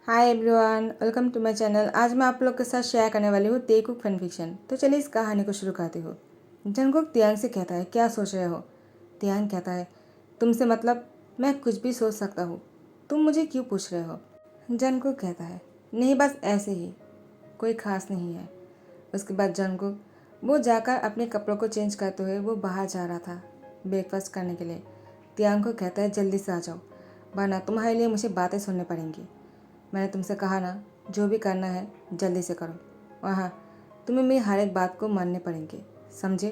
Hi everyone, welcome to my channel. आज मैं आप लोग के साथ शेयर करने वाली हूँ तेकुक फन फिक्शन। तो चलिए इस कहानी को शुरू करती हूँ। जंगकुक तियांग से कहता है, क्या सोच रहे हो? तियांग कहता है, तुमसे मतलब मैं कुछ भी सोच सकता हूँ, तुम मुझे क्यों पूछ रहे हो? जंगकुक कहता है, नहीं बस ऐसे ही, कोई खास नहीं है। उसके बाद जंगकुक वो जाकर अपने कपड़ों को चेंज करते हुए वो बाहर जा रहा था ब्रेकफास्ट करने के लिए। तियांग को कहता है, जल्दी से आ जाओ वरना तुम्हारे लिए मुझे बातें सुननी पड़ेंगी। मैंने तुमसे कहा ना, जो भी करना है जल्दी से करो और हाँ, तुम्हें मेरी हर एक बात को मानने पड़ेंगे, समझे?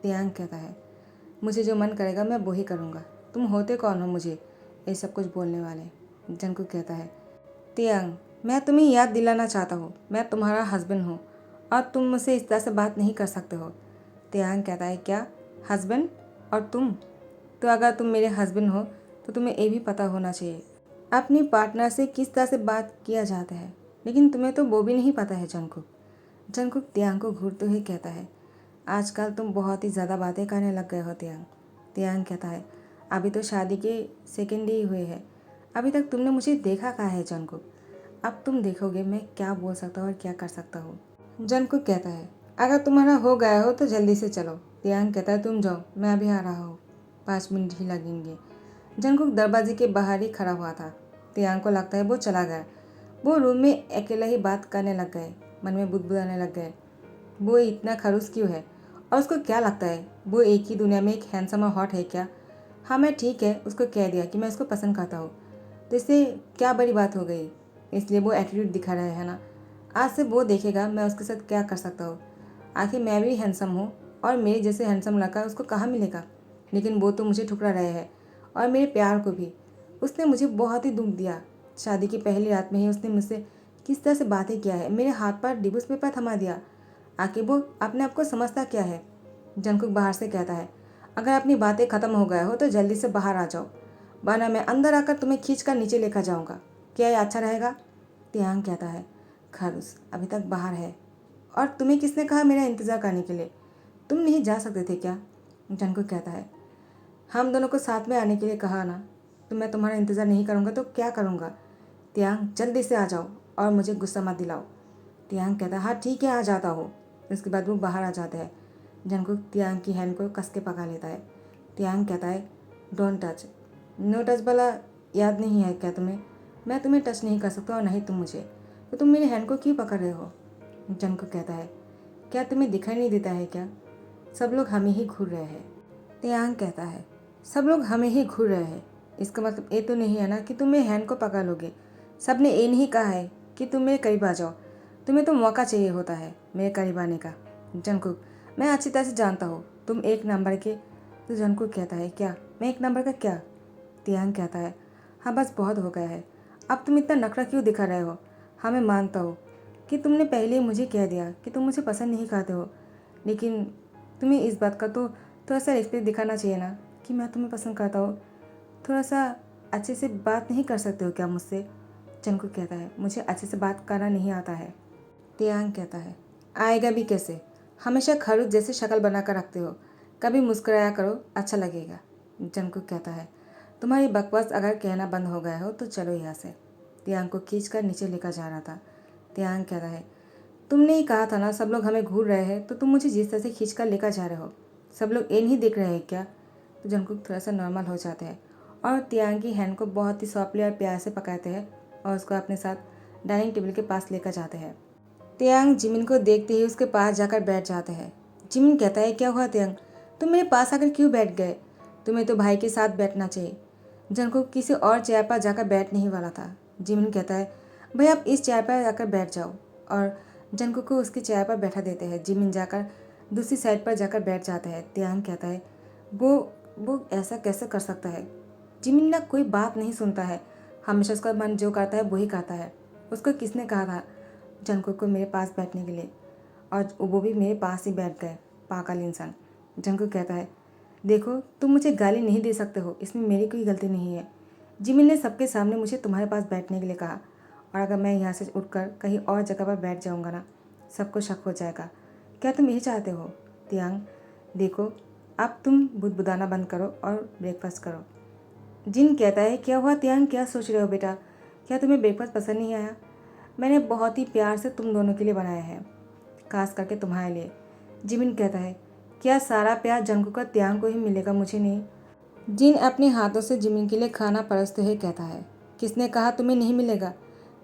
तियांग कहता है, मुझे जो मन करेगा मैं वो ही करूँगा। तुम होते कौन हो मुझे ये सब कुछ बोलने वाले? जंगकुक कहता है, तियांग मैं तुम्हें याद दिलाना चाहता हूँ, मैं तुम्हारा हस्बैंड हूँ और तुम मुझसे इस तरह से बात नहीं कर सकते हो। तियांग कहता है, क्या हस्बैंड और तुम? तो अगर तुम मेरे हस्बैंड हो तो तुम्हें ये भी पता होना चाहिए अपनी पार्टनर से किस तरह से बात किया जाता है, लेकिन तुम्हें तो वो भी नहीं पता है। जंगकुक तियांग को घूरते हुए कहता है, आजकल तुम बहुत ही ज़्यादा बातें करने लग गए हो तियांग। तियांग कहता है, अभी तो शादी के सेकेंड ही हुए हैं, अभी तक तुमने मुझे देखा कहाँ है जंगकुक? अब तुम देखोगे मैं क्या बोल सकता हूँ और क्या कर सकता हूँ। जंगकुक कहता है, अगर तुम्हारा हो गया हो तो जल्दी से चलो। तियांग कहता है, तुम जाओ, मैं अभी आ रहा हूँ, 5 मिनट ही लगेंगे। जंगकुक दरवाजे के बाहर ही खड़ा हुआ था। तियांग को लगता है वो चला गया। वो रूम में अकेला ही बात करने लग गए, मन में बुदबुदाने लग गए, वो इतना खड़ूस क्यों है और उसको क्या लगता है वो एक ही दुनिया में एक हैंडसम और हॉट है क्या? हाँ मैं ठीक है, उसको कह दिया कि मैं उसको पसंद करता हूँ, तो इससे क्या बड़ी बात हो गई? इसलिए वो एटीट्यूड दिखा रहा है ना। आज से वो देखेगा मैं उसके साथ क्या कर सकता हूँ। आखिर मैं भी हैंडसम हूँ और मेरे जैसे हैंडसम लड़का उसको कहाँ मिलेगा? लेकिन वो तो मुझे ठुकरा रहे हैं और मेरे प्यार को भी। उसने मुझे बहुत ही दुख दिया। शादी की पहली रात में ही उसने मुझसे किस तरह से बातें किया है, मेरे हाथ पर डिवोर्स पेपर थमा दिया। आखिर वो अपने आप को समझता क्या है? जंगकुक बाहर से कहता है, अगर अपनी बातें ख़त्म हो गए हो तो जल्दी से बाहर आ जाओ वरना मैं अंदर आकर तुम्हें खींच कर नीचे लेकर जाऊँगा। क्या ये अच्छा रहेगा? तियांग कहता है, खरूस अभी तक बाहर है और तुम्हें किसने कहा मेरा इंतज़ार करने के लिए? तुम नहीं जा सकते थे क्या? जंगकुक कहता है, हम दोनों को साथ में आने के लिए कहा ना, तो मैं तुम्हारा इंतज़ार नहीं करूँगा तो क्या करूँगा? तियांग जल्दी से आ जाओ और मुझे गुस्सा मत दिलाओ। तियांग कहता है, हाँ ठीक है आ जाता हूँ। उसके बाद वो बाहर आ जाता है। जंगकुक तियांग की हैंड को कस के पकड़ लेता है। तियांग कहता है, डोंट टच। नो टच वाला याद नहीं है क्या तुम्हें? मैं तुम्हें टच नहीं कर सकता और नहीं तुम मुझे, तो तुम मेरी हैंड को क्यों पकड़ रहे हो? जंगकुक कहता है, क्या तुम्हें दिखाई नहीं देता है क्या? सब लोग हमें ही घूर रहे हैं। तियांग कहता है, सब लोग हमें ही घूर रहे हैं, इसका मतलब ये तो नहीं है ना कि तुम मेरे हैंड को पकड़ लोगे। सब ने ये नहीं कहा है कि तुम मेरे करीब आ जाओ, तुम्हें तो मौका चाहिए होता है मेरे करीब आने का। जंगकुक, मैं अच्छी तरह से जानता हूँ तुम एक नंबर के। तो जंगकुक कहता है, क्या मैं एक नंबर का क्या? तियांग कहता है, हाँ बस बहुत हो गया है, अब तुम इतना नखरा क्यों दिखा रहे हो? हाँ मैं मानता हूँ कि तुमने पहले ही मुझे कह दिया कि तुम मुझे पसंद नहीं करते हो, लेकिन तुम्हें इस बात का तो थोड़ा सा रिस्पेक्ट दिखाना चाहिए ना कि मैं तुम्हें पसंद करता हूँ। थोड़ा सा अच्छे से बात नहीं कर सकते हो क्या मुझसे? जंगकुक कहता है, मुझे अच्छे से बात करना नहीं आता है। तियांग कहता है, आएगा भी कैसे? हमेशा खरूच जैसे शक्ल बना कर रखते हो, कभी मुस्कुराया करो, अच्छा लगेगा। जंगकुक कहता है, तुम्हारी बकवास अगर कहना बंद हो गया हो तो चलो यहाँ से। तियांग को खींच कर नीचे लेकर जा रहा था। तियांग कहता है, तुमने ही कहा था ना सब लोग हमें घूर रहे हैं, तो तुम मुझे जिस तरह से खींच कर लेकर जा रहे हो, सब लोग ये नहीं देख रहे हैं क्या? तो जंगकुक थोड़ा सा नॉर्मल हो जाते हैं और तियांग की हैंड को बहुत ही सॉफ्टली और प्यार से पकड़ते हैं और उसको अपने साथ डाइनिंग टेबल के पास लेकर जाते हैं। तियांग जिमिन को देखते ही उसके पास जाकर बैठ जाते हैं। जिमिन कहता है, क्या हुआ तियांग, तुम मेरे पास आकर क्यों बैठ गए? तुम्हें तो भाई के साथ बैठना चाहिए। जंगकुक किसी और चेयर पर जाकर बैठने ही वाला था। जिमिन कहता है, भाई आप इस चेयर पर जाकर बैठ जाओ, और जंगकुक को उसकी चेयर पर बैठा देते हैं। जिमिन जाकर दूसरी साइड पर जाकर बैठ जाता है। तियांग कहता है, वो ऐसा कैसे कर सकता है? जिमिन ना कोई बात नहीं सुनता है, हमेशा उसका मन जो करता है वही करता है। उसको किसने कहा था जंगकुक को मेरे पास बैठने के लिए, और वो भी मेरे पास ही बैठ गए, पागल इंसान। जंगकुक कहता है, देखो तुम मुझे गाली नहीं दे सकते हो, इसमें मेरी कोई गलती नहीं है। जिमिन ने सबके सामने मुझे तुम्हारे पास बैठने के लिए कहा, और अगर मैं यहाँ से उठकर कहीं और जगह पर बैठ जाऊँगा ना, सबको शक हो जाएगा। क्या तुम यही चाहते हो? तियांग, देखो अब तुम बुदबुदाना बंद करो और ब्रेकफास्ट करो। जिन कहता है, क्या हुआ तियांग, क्या सोच रहे हो बेटा? क्या तुम्हें ब्रेकफास्ट पसंद नहीं आया? मैंने बहुत ही प्यार से तुम दोनों के लिए बनाया है, खास करके तुम्हारे लिए। जिमिन कहता है, क्या सारा प्यार जंगकुक का त्यांग को ही मिलेगा, मुझे नहीं? जिन अपने हाथों से जिमिन के लिए खाना परोसते हुए कहता है, किसने कहा तुम्हें नहीं मिलेगा?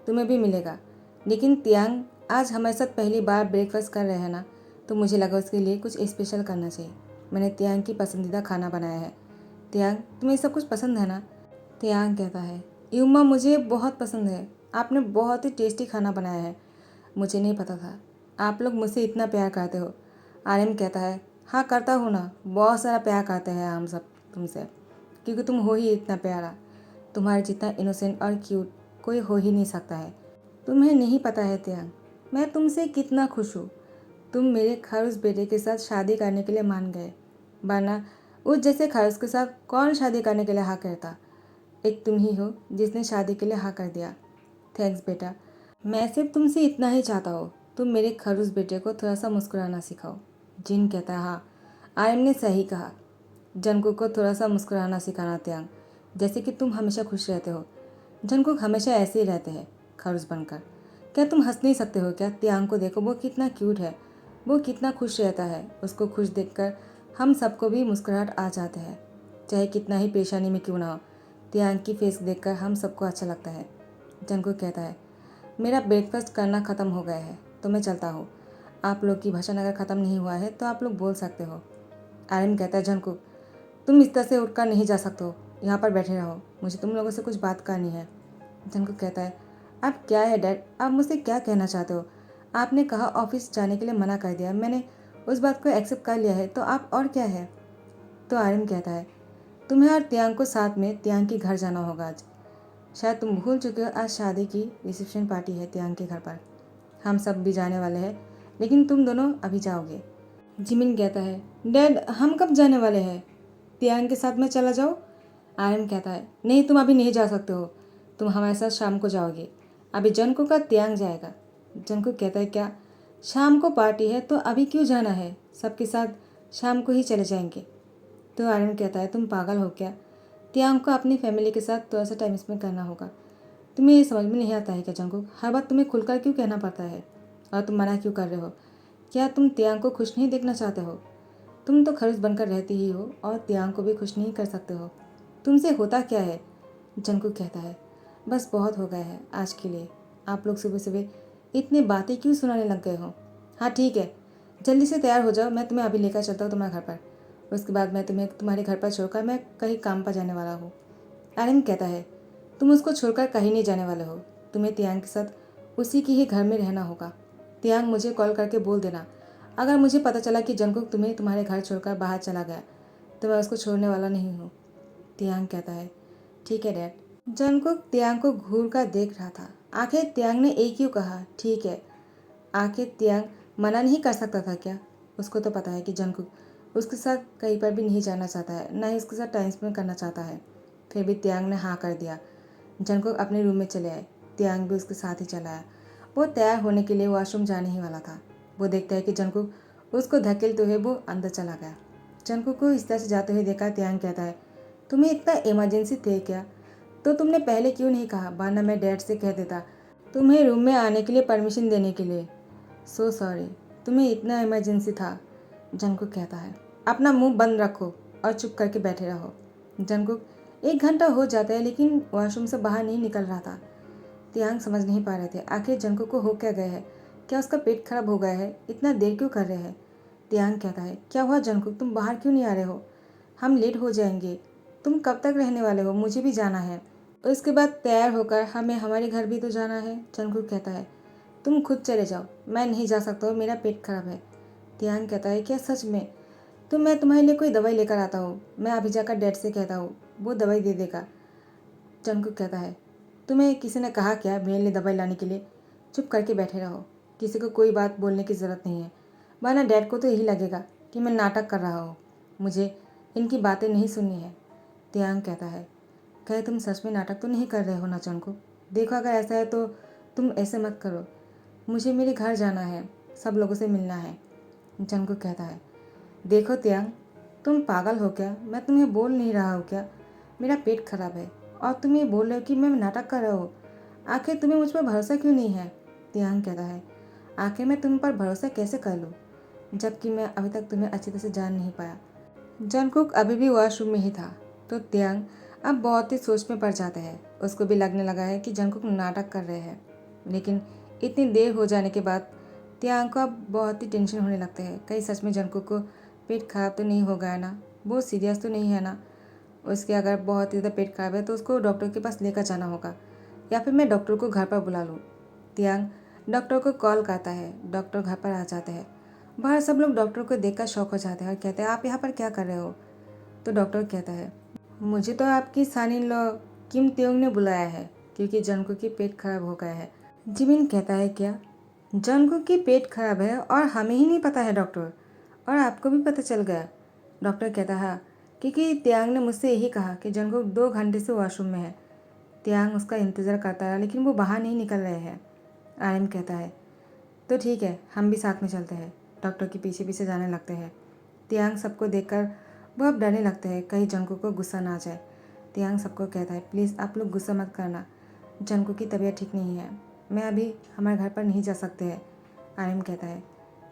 तुम्हें भी मिलेगा। लेकिन त्यांग आज हमारे साथ पहली बार ब्रेकफास्ट कर रहे हैं ना, तो मुझे लगा उसके लिए कुछ स्पेशल करना चाहिए। मैंने त्यांग की पसंदीदा खाना बनाया है। त्यांग, तुम्हें सब कुछ पसंद है ना? त्यांग कहता है, युमा मुझे बहुत पसंद है। आपने बहुत ही टेस्टी खाना बनाया है। मुझे नहीं पता था आप लोग मुझसे इतना प्यार करते हो। आर्यन कहता है, हाँ करता हूँ ना, बहुत सारा प्यार करते हैं हम सब तुमसे, क्योंकि तुम हो ही इतना प्यारा। तुम्हारे जितना इनोसेंट और क्यूट कोई हो ही नहीं सकता है। तुम्हें नहीं पता है त्यांग, मैं तुमसे कितना खुश हूँ। तुम मेरे खरूस बेटे के साथ शादी करने के लिए मान गए, वरना उस जैसे खरूस के साथ कौन शादी करने के लिए हाँ कहता? एक तुम ही हो जिसने शादी के लिए हाँ कर दिया। थैंक्स बेटा। मैं सिर्फ तुमसे इतना ही चाहता हूँ, तुम मेरे खरूस बेटे को थोड़ा सा मुस्कुराना सिखाओ। जिन कहता है, हाँ आर्यन ने सही कहा। जंगकुक को थोड़ा सा मुस्कुराना सिखाना त्यांग, जैसे कि तुम हमेशा खुश रहते हो। जंगकुक हमेशा ऐसे ही रहते हैं, खरूस बनकर। क्या तुम हंस नहीं सकते हो क्या? त्यांग को देखो, वो कितना क्यूट है, वो कितना खुश रहता है। उसको खुश देखकर हम सबको भी मुस्कुराहट आ जाते हैं, चाहे कितना ही परेशानी में क्यों ना हो। त्यांग की फेस देखकर हम सबको अच्छा लगता है। जंगकुक कहता है, मेरा ब्रेकफास्ट करना ख़त्म हो गया है, तो मैं चलता हूँ। आप लोग की भाषण अगर ख़त्म नहीं हुआ है तो आप लोग बोल सकते हो। आर्यन कहता है, जंगकुक तुम इस तरह से उठकर नहीं जा सकते हो, यहाँ पर बैठे रहो, मुझे तुम लोगों से कुछ बात करनी है। जंगकुक कहता है, आप क्या है डैड, आप मुझसे क्या कहना चाहते हो? आपने कहा ऑफिस जाने के लिए मना कर दिया, मैंने उस बात को एक्सेप्ट कर लिया है, तो आप और क्या है? तो आर्यन कहता है, तुम्हें और त्यांग को साथ में त्यांग के घर जाना होगा आज। शायद तुम भूल चुके हो, आज शादी की रिसेप्शन पार्टी है त्यांग के घर पर। हम सब भी जाने वाले हैं, लेकिन तुम दोनों अभी जाओगे। जिमिन कहता है, डैड हम कब जाने वाले हैं? त्यांग के साथ में चला जाओ। आर्यन कहता है, नहीं तुम अभी नहीं जा सकते हो, तुम हमारे साथ शाम को जाओगे। अभी जंगकुक का त्यांग जाएगा। जंगकुक कहता है, क्या शाम को पार्टी है तो अभी क्यों जाना है? सबके साथ शाम को ही चले जाएंगे। तो आर्यन कहता है, तुम पागल हो क्या? त्यांग को अपनी फैमिली के साथ थोड़ा सा टाइम स्पेंड करना होगा। तुम्हें ये समझ में नहीं आता है क्या जंगकुक? हर बात तुम्हें खुलकर क्यों कहना पड़ता है, और तुम मना क्यों कर रहे हो? क्या तुम त्यांग को खुश नहीं देखना चाहते हो? तुम तो खरूस बनकर रहती ही हो और त्यांग को भी खुश नहीं कर सकते हो। तुमसे होता क्या है? जंगकुक कहता है, बस बहुत हो गया है आज के लिए। आप लोग सुबह सुबह इतनी बातें क्यों सुनाने लग गए हो? हाँ ठीक है, जल्दी से तैयार हो जाओ, मैं तुम्हें अभी लेकर चलता हूँ तुम्हारे घर पर। उसके बाद मैं तुम्हें तुम्हारे घर पर छोड़कर मैं कहीं काम पर जाने वाला हूँ। आर्यन कहता है, तुम उसको छोड़कर कहीं नहीं जाने वाले हो, तुम्हें त्यांग के साथ उसी के ही घर में रहना होगा। त्यांग मुझे कॉल करके बोल देना, अगर मुझे पता चला कि जंगकुक तुम्हें तुम्हारे घर छोड़कर बाहर चला गया तो मैं उसको छोड़ने वाला नहीं हूँ। त्यांग कहता है, ठीक है डैड। जंगकुक त्यांग को घूर कर देख रहा था। आखिर त्यांग ने एक क्यों कहा ठीक है? आखिर त्यांग मना नहीं कर सकता था क्या? उसको तो पता है कि जंगकुक उसके साथ कहीं पर भी नहीं जाना चाहता है, ना ही उसके साथ टाइम स्पेंड करना चाहता है। फिर भी त्यांग ने हाँ कर दिया। जंगकुक अपने रूम में चले आए, त्यांग भी उसके साथ ही चला आया। वो तैयार होने के लिए वॉशरूम जाने ही वाला था। वो देखता है कि जंगकुक उसको धकेलते हुए वो अंदर चला गया। जंगकुक को इस तरह से जाते हुए देखा, त्यांग कहता है, तुम्हें इतना इमरजेंसी थे क्या? तो तुमने पहले क्यों नहीं कहा, वरना मैं डैड से कह देता तुम्हें रूम में आने के लिए परमिशन देने के लिए। सो सॉरी, तुम्हें इतना इमरजेंसी था। जंगकुक कहता है, अपना मुंह बंद रखो और चुप करके बैठे रहो। जंगकुक 1 घंटा हो जाता है लेकिन वॉशरूम से बाहर नहीं निकल रहा था। त्यांग समझ नहीं पा रहे थे आखिर जंगकुक को हो क्या गया है, क्या उसका पेट खराब हो गया है, इतना देर क्यों कर रहे हैं। त्यांग कहता है, क्या हुआ जंगकुक, तुम बाहर क्यों नहीं आ रहे हो? हम लेट हो जाएंगे। तुम कब तक रहने वाले हो? मुझे भी जाना है। उसके बाद तैयार होकर हमें हमारे घर भी तो जाना है। जंगकुक कहता है, तुम खुद चले जाओ, मैं नहीं जा सकता हूँ, मेरा पेट खराब है। त्यांग कहता है, क्या सच में? तो मैं तुम्हारे लिए कोई दवाई लेकर आता हूँ, मैं अभी जाकर डैड से कहता हूँ, वो दवाई दे देगा। जंगकुक कहता है, तुम्हें किसी ने कहा क्या मेरे लिए दवाई लाने के लिए? चुप करके बैठे रहो, किसी को कोई बात बोलने की ज़रूरत नहीं है, वरना डैड को तो यही लगेगा कि मैं नाटक कर रहा हूँ। मुझे इनकी बातें नहीं सुननी है। त्यांग कहता है, कहे तुम सच में नाटक तो नहीं कर रहे हो ना जंगकुक? देखो अगर ऐसा है तो तुम ऐसे मत करो, मुझे मेरे घर जाना है, सब लोगों से मिलना है। जंगकुक कहता है, देखो त्यांग, तुम पागल हो क्या? मैं तुम्हें बोल नहीं रहा हूँ क्या मेरा पेट खराब है, और तुम ये बोल रहे हो कि मैं नाटक कर रहा हूँ? आखिर तुम्हें मुझ पर भरोसा क्यों नहीं है? तियांग कहता है, आखिर मैं तुम पर भरोसा कैसे कर लूँ जबकि मैं अभी तक तुम्हें अच्छी तरह से जान नहीं पाया। जंगकुक अभी भी वॉशरूम में ही था तो तियांग अब बहुत ही सोच में पड़ जाता है। उसको भी लगने लगा है कि जंगकुक नाटक कर रहे हैं, लेकिन इतनी देर हो जाने के बाद तियांग को अब बहुत ही टेंशन होने लगता है। कहीं सच में जंगकुक को पेट खराब तो नहीं हो गया ना, वो सीरियस तो नहीं है ना। उसके अगर बहुत ही ज़्यादा पेट खराब है तो उसको डॉक्टर के पास लेकर जाना होगा, या फिर मैं डॉक्टर को घर पर बुला लूँ। तियांग डॉक्टर को कॉल करता है, डॉक्टर घर पर आ जाते हैं। बाहर सब लोग डॉक्टर को देखकर शॉक हो जाते हैं और कहते हैं, आप यहाँ पर क्या कर रहे हो? तो डॉक्टर कहता है, मुझे तो आपकी सानी लॉ किम त्योंग ने बुलाया है क्योंकि जंगकुक की पेट खराब हो गया है। जिमिन कहता है, क्या जंगकुक की पेट खराब है और हमें ही नहीं पता है डॉक्टर, और आपको भी पता चल गया? डॉक्टर कहता है, क्योंकि तियांग ने मुझसे यही कहा कि जंगकुक 2 घंटे से वॉशरूम में है। तियांग उसका इंतज़ार करता रहा लेकिन वो बाहर नहीं निकल रहे हैं। आर्यन कहता है, तो ठीक है, हम भी साथ में चलते हैं। डॉक्टर के पीछे पीछे जाने लगते हैं। तियांग सबको देखकर वो अब डरने लगते हैं कहीं जंगकुक को गुस्सा ना आ जाए। तियांग सबको कहता है, प्लीज़ आप लोग गुस्सा मत करना, जंगकुक की तबीयत ठीक नहीं है, मैं अभी हमारे घर पर नहीं जा सकते हैं। आर्यन कहता है,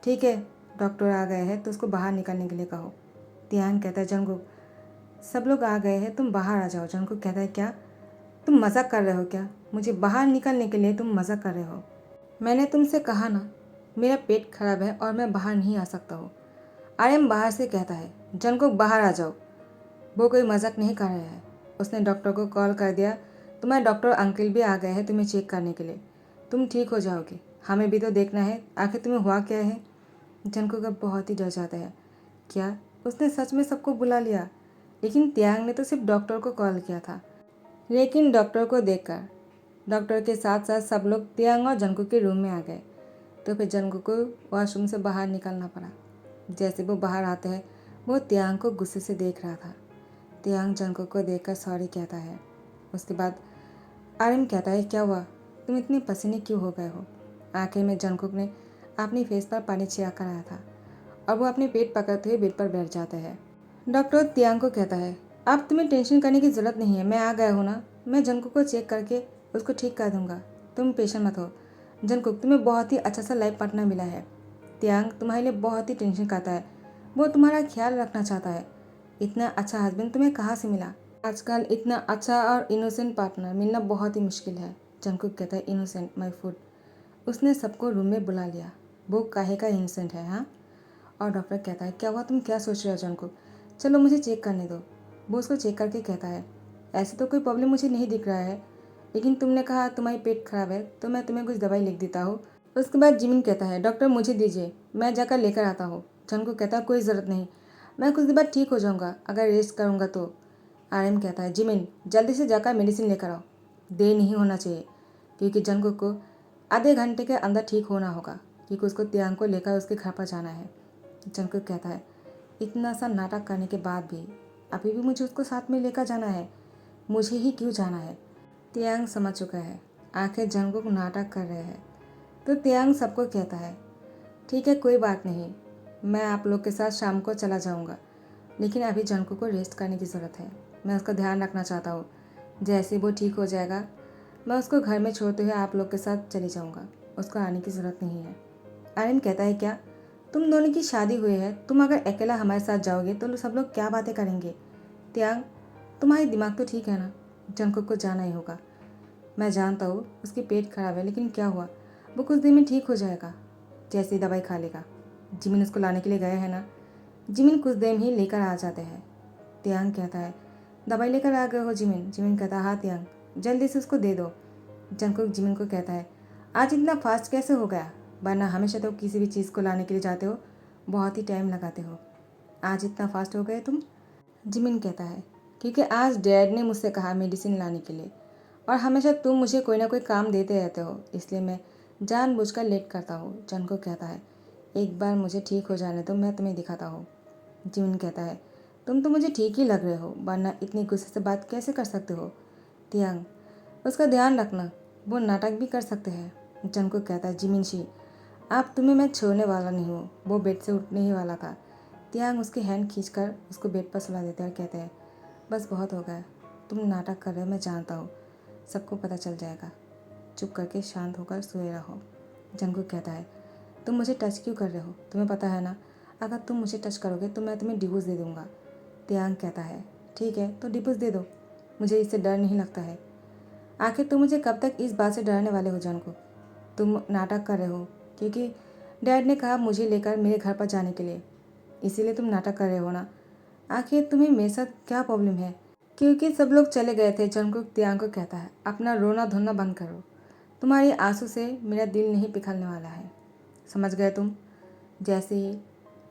ठीक है, डॉक्टर आ गए हैं तो उसको बाहर निकलने के लिए कहो। तियांग कहता है, जंगकुक सब लोग आ गए हैं, तुम बाहर आ जाओ। जंगकुक कहता है, क्या तुम मजाक कर रहे हो क्या? मुझे बाहर निकलने के लिए तुम मजाक कर रहे हो? मैंने तुमसे कहा ना, मेरा पेट खराब है और मैं बाहर नहीं आ सकता हूँ। आर्यन बाहर से कहता है, जंगकुक बाहर आ जाओ, वो कोई मजाक नहीं कर रहा है। उसने डॉक्टर को कॉल कर दिया, तुम्हारे डॉक्टर अंकल भी आ गए हैं तुम्हें चेक करने के लिए, तुम ठीक हो जाओगे, हमें भी तो देखना है आखिर तुम्हें हुआ क्या है। जंगकुक अब बहुत ही डर जाता है। क्या उसने सच में सबको बुला लिया? लेकिन तियांग ने तो सिर्फ डॉक्टर को कॉल किया था। लेकिन डॉक्टर को देखकर डॉक्टर के साथ साथ सब लोग तियांग और जंगकुक के रूम में आ गए। तो फिर जंगकुक को वॉशरूम से बाहर निकलना पड़ा। जैसे वो बाहर आते हैं वो तियांग को गुस्से से देख रहा था। तियांग जंगकुक को देखकर सॉरी कहता है। उसके बाद आर्यन कहता है, क्या हुआ, तुम इतने पसीने क्यों हो गए हो? आखिर में जंगकुक ने अपनी फेस पर पानी छिड़का कर आया था और वो अपने पेट पकड़ते हुए बेड पर बैठ जाता है। डॉक्टर तियांग को कहता है, अब तुम्हें टेंशन करने की ज़रूरत नहीं है, मैं आ गया हूँ ना, मैं जंगकुक को चेक करके उसको ठीक कर दूंगा, तुम पेशेंट मत हो। जंगकुक तुम्हें बहुत ही अच्छा सा लाइफ पार्टनर मिला है। तियांग तुम्हारे लिए बहुत ही टेंशन करता है, वो तुम्हारा ख्याल रखना चाहता है। इतना अच्छा हस्बैंड तुम्हें कहाँ से मिला? आजकल इतना अच्छा और इनोसेंट पार्टनर मिलना बहुत ही मुश्किल है। जंगकुक कहता है, इनोसेंट माय फूड। उसने सबको रूम में बुला लिया। वो काहे का इनोसेंट है, हाँ? और डॉक्टर कहता है, क्या हुआ, तुम क्या सोच रहे हो जंगकुक? चलो मुझे चेक करने दो। वो उसको चेक करके कहता है, ऐसे तो कोई प्रॉब्लम मुझे नहीं दिख रहा है, लेकिन तुमने कहा तुम्हारी पेट खराब है तो मैं तुम्हें कुछ दवाई लिख देता हूँ। उसके बाद जिमिन कहता है, डॉक्टर मुझे दीजिए, मैं जाकर लेकर आता हूँ। जंगकुक कहता है, कोई ज़रूरत नहीं, मैं कुछ देर बाद ठीक हो जाऊँगा अगर रेस्ट करूँगा तो। आर्यन कहता है, जिमिन जल्दी से जाकर मेडिसिन लेकर आओ, देर नहीं होना चाहिए, क्योंकि जंगकुक को आधे घंटे के अंदर ठीक होना होगा, क्योंकि उसको तियांग को लेकर उसके घर पर जाना है। जंगकुक कहता है, इतना सा नाटक करने के बाद भी अभी भी मुझे उसको साथ में लेकर जाना है, मुझे ही क्यों जाना है? तियांग समझ चुका है आखिर जंगकुक नाटक कर रहे हैं। तो तियांग सबको कहता है, ठीक है, कोई बात नहीं, मैं आप लोग के साथ शाम को चला जाऊंगा, लेकिन अभी जंगकुक को रेस्ट करने की ज़रूरत है, मैं उसका ध्यान रखना चाहता हूँ। जैसे वो ठीक हो जाएगा मैं उसको घर में छोड़ते हुए आप लोग के साथ चली जाऊँगा, उसको आने की ज़रूरत नहीं है। आर्यन कहता है, क्या तुम दोनों की शादी हुई है, तुम अगर अकेला हमारे साथ जाओगे तो सब लोग क्या बातें करेंगे? तियांग तुम्हारी दिमाग तो ठीक है ना, जंगकुक को जाना ही होगा। मैं जानता हूँ उसकी पेट खराब है, लेकिन क्या हुआ, वो कुछ दिन में ठीक हो जाएगा, जैसे ही दवाई खा लेगा। जिमिन उसको लाने के लिए गए हैं ना, जिमिन कुछ देर में ही लेकर आ जाते हैं। तियांग कहता है, दवाई लेकर आ गए हो जिमिन? जिमिन कहता है, हाँ तियांग, जल्दी से उसको दे दो। जंगकुक जिमिन को कहता है, आज इतना फास्ट कैसे हो गया, वरना हमेशा तो किसी भी चीज़ को लाने के लिए जाते हो बहुत ही टाइम लगाते हो, आज इतना फास्ट हो गए तुम? जिमिन कहता है, क्योंकि आज डैड ने मुझसे कहा मेडिसिन लाने के लिए, और हमेशा तुम मुझे कोई ना कोई काम देते रहते हो, इसलिए मैं जानबूझकर लेट करता हूँ। जंगकुक कहता है, एक बार मुझे ठीक हो जाने दो, मैं तुम्हें दिखाता हूँ। जिमिन कहता है, तुम तो मुझे ठीक ही लग रहे हो, वरना इतनी गुस्से से बात कैसे कर सकते हो? तियांग उसका ध्यान रखना, वो नाटक भी कर सकते हैं। जंगकुक कहता है, जिमिन शी आप तुम्हें मैं छोड़ने वाला नहीं हूँ। वो बेड से उठने ही वाला था। तियांग उसकी हैंड खींचकर उसको बेड पर सुला देते हैं और कहते हैं, बस बहुत हो गया, तुम नाटक कर रहे हो, मैं जानता हूँ, सबको पता चल जाएगा। चुप करके शांत होकर सोए रहो। जंगकुक कहता है, तुम मुझे टच क्यों कर रहे हो? तुम्हें पता है ना, अगर तुम मुझे टच करोगे तो मैं तुम्हें डिवोर्स दे दूँगा। त्यांग कहता है, ठीक है तो डिवोर्स दे दो, मुझे इससे डर नहीं लगता है। आखिर तुम मुझे कब तक इस बात से डराने वाले हो जंगकुक? तुम नाटक कर रहे हो क्योंकि डैड ने कहा मुझे लेकर मेरे घर पर जाने के लिए, इसीलिए तुम नाटक कर रहे हो ना? आखिर तुम्हें मेरे साथ क्या प्रॉब्लम है? क्योंकि सब लोग चले गए थे। जंगकुक त्यांग को कहता है, अपना रोना धोना बंद करो, तुम्हारी आंसू से मेरा दिल नहीं पिघलने वाला है, समझ गए तुम? जैसे ही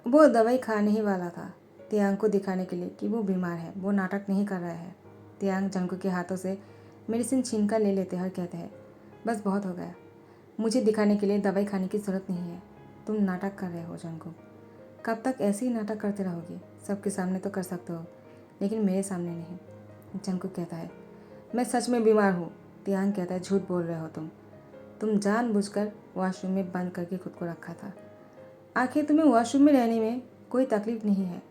वो दवाई खाने ही वाला था त्यांग को दिखाने के लिए कि वो बीमार है, वो नाटक नहीं कर रहा है, त्यांग जंगकुक के हाथों से मेडिसिन छीन कर ले लेते हैं और कहते हैं, बस बहुत हो गया, मुझे दिखाने के लिए दवाई खाने की ज़रूरत नहीं है। तुम नाटक कर रहे हो जंगकुक, कब तक ऐसे ही नाटक करते रहोगे? सबके सामने तो कर सकते हो लेकिन मेरे सामने नहीं। जंगकुक कहता है, मैं सच में बीमार हूँ। त्यांग कहता है, झूठ बोल रहे हो तुम जानबूझकर वॉशरूम में बंद करके खुद को रखा था। आखिर तुम्हें वॉशरूम में रहने में कोई तकलीफ नहीं है,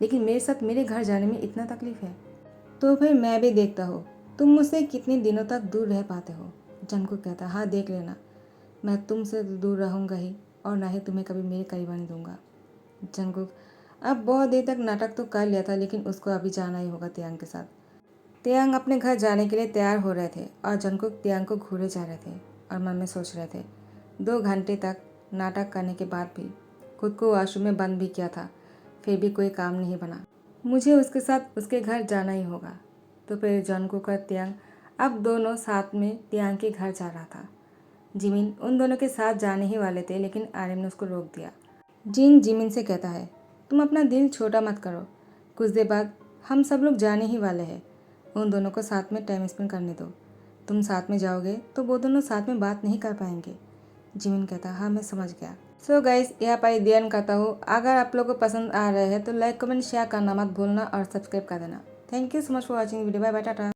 लेकिन मेरे साथ मेरे घर जाने में इतना तकलीफ है। तो फिर मैं भी देखता हूँ तुम मुझसे कितने दिनों तक दूर रह पाते हो। जंगकुक कहता है, हाँ देख लेना, मैं तुमसे दूर रहूँगा ही और ना ही तुम्हें कभी मेरे करीब आने दूंगा। जंगकुक अब बहुत देर तक नाटक तो कर लिया था, लेकिन उसको अभी जाना ही होगा त्यांग के साथ। त्यांग अपने घर जाने के लिए तैयार हो रहे थे और जंगकुक त्यांग को घूरे जा रहे थे और मन में सोच रहे थे। 2 घंटे तक नाटक करने के बाद भी खुद को वॉशरूम में बंद भी किया था, फिर भी कोई काम नहीं बना। मुझे उसके साथ उसके घर जाना ही होगा। तो फिर जंगकुक और त्यांग अब दोनों साथ में त्यांग के घर जा रहा था। जिमिन उन दोनों के साथ जाने ही वाले थे, लेकिन आर्यन ने उसको रोक दिया। जिमिन से कहता है, तुम अपना दिल छोटा मत करो, कुछ देर बाद हम सब लोग जाने ही वाले हैं, उन दोनों को साथ में टाइम स्पेंड करने दो। तुम साथ में जाओगे तो वो दोनों साथ में बात नहीं कर पाएंगे। जिमिन कहता, हाँ मैं समझ गया। सो गाइस, यहाँ पर ध्यान करता हूँ, अगर आप लोगों को पसंद आ रहे हैं तो लाइक कमेंट शेयर करना मत भूलना और सब्सक्राइब कर देना। Thank you so much for watching video. Bye bye, Tata.